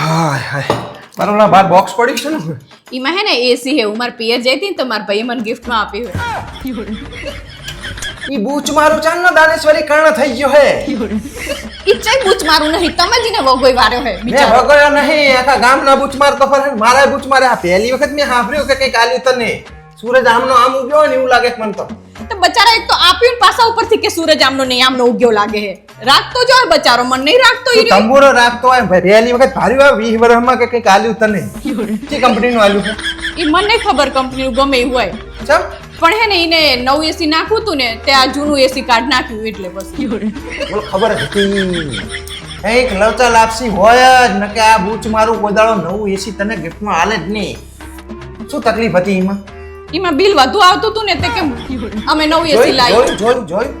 हाय हाय मारो ना बाहर बॉक्स पड़ी છે ને ઈમાં હે ને એસી હે ઉમર પિયર જઈતી ને તો મારા ભાઈએ મને ગિફ્ટ માં આપ્યું હે ઈ બૂચ મારું ચાન નો દાનેશ્વરી કર્ણ થઈ ગયો હે ઈ ચાઈ બૂચ મારું નહીં તમે જ ને વગોઈ વાર્યો હે મેં વગોયો નહીં આખા ગામના બૂચ માર તો ફરે મારા બૂચ મારે આ પહેલી વખત મેં સાંભળ્યું કે કઈક આલ્યું તને સૂરજ આમનો આમ ઉગ્યો ને એવું લાગે કે મને તો બચારા એક તો આપ્યું પાસા ઉપરથી કે સૂરજ આમનો નહીં આમનો ઉગ્યો લાગે હે રાખતો જો બચારો મન નહીં રાખતો ઈ તંબુરો રાખતો હોય ભાઈ પહેલી વખત ભાર્યું આ 20 વર્ષમાં કે કઈક આલ્યું તને કે કંપનીનું આલ્યું ઈ મને નહીં ખબર કંપનીનું ગમે એવું હોય ચમ પણ હે ને ઈને નવું એસી નાખ્યું તું ને તે આ જૂનું એસી કાઢ નાખ્યું એટલે બસ બોલ ખબર હતી કઈક લવચા લાપસી હોય જ નકે આ બૂચ મારું કોદાળો નવું એસી તને ગિફ્ટમાં આલે જ નહીં શું તકલીફ હતી ઈમાં બિલ વધુ આવતું તું ને તે કેમ અમે નવું એસી લાવી જોઈ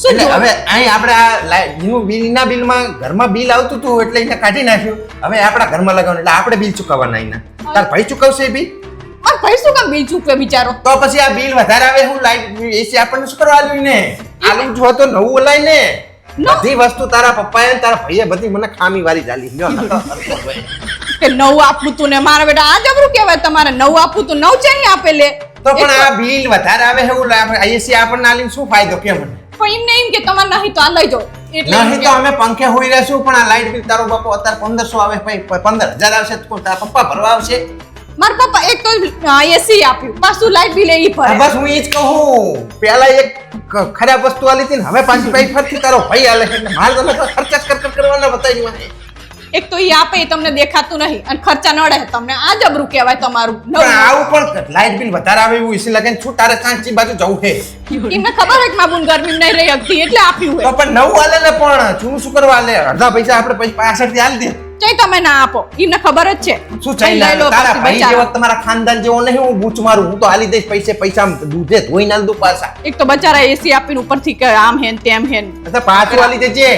શું હવે અહીં આપણે આ જીનું બિલના બિલમાં ઘરમાં બિલ આવતું હતું એટલે એને કાઢી નાખ્યું હવે આપણા ઘરમાં લગાવવાનું એટલે આપણે બિલ ચૂકવવાના એના તાર ભાઈ ચૂકવશે બિલ માર ભાઈ શું કામ બિલ ચૂકવે બિચારો તો પછી આ બિલ વધારે આવે હું લાઈટ એસી આપણને શું કરવા આલ્યું ને આલું જો તો નવું લાઈ ને બધી વસ્તુ તારા પપ્પાએ ને તારા ભાઈએ બધી મને ખામી વાળી ચાલી લ્યો કે નવું આપવું તું ને મારા બેટા આ જબરું કહેવાય તમારે નવું આપવું તું નવ ચાહી આપે લે તો પણ આ બિલ વધારે આવે એવું એસી આપણને આલીને શું ફાયદો કેમ પણ એમ નહીં કે તમારે નહીં તો આ લઈ જાઓ એટલે નહીં તો અમે પંખે હોઈ રહેશું પણ આ લાઈટ બિલ તારો બાપો અત્યારે 1500 આવે પછી 15000 આવશે તો તારા પપ્પા ભરવા આવશે મારા પપ્પા એક તો એસી આપ્યું પાછું લાઈટ બિલ એ ભરે બસ હું એ જ કહું પેલા એક ખરાબ વસ્તુ આલી હતી ને હવે પાછી પૈ ફરથી તારો ભાઈ આલે એટલે મારે તમે ખર્ચા જ કરવાના બતાવી મને એક તો ઈ આપે તમને દેખાતું નહીં અને ખર્ચા નડે તમને આ જબરું કહેવાય તમારું પણ આવું પણ લાઈટ બિલ વધારે આવે એવું એસી લાગે શું તારે કાંચી બાજુ જવું છે એમને ખબર છે કે માબુન ગરમી નહીં રહી શકતી એટલે આપ્યું તો પણ નવું આલે ને પણ શું કરવા આલે અડધા પૈસા આપણે પછી પાછળથી આલી દે ચઈ તમે ના આપો એમને ખબર જ છે શું ચાઈ તારા ભાઈ જેવો તમારા ખાનદાન જેવો નહીં હું બૂચ મારું હું તો આલી દઈશ પૈસા દૂધે ધોઈ નાલ દઉં પાછા એક તો બચારા એસી આપીને ઉપરથી કે આમ હેન તેમ હેન અચ્છા પાછું આલી દેજે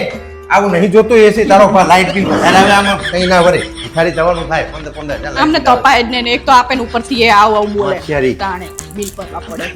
આવું નહીં જોતું એસી તારો લાઈટ બિલ વધારે આવે આમાં કઈ ના વરે ખાલી જવાનું થાય 15 અમને તો અપાય જ ને એક તો આપે ને ઉપરથી એ આવું બોલે હોશિયારી. તાણે બિલ પર પડે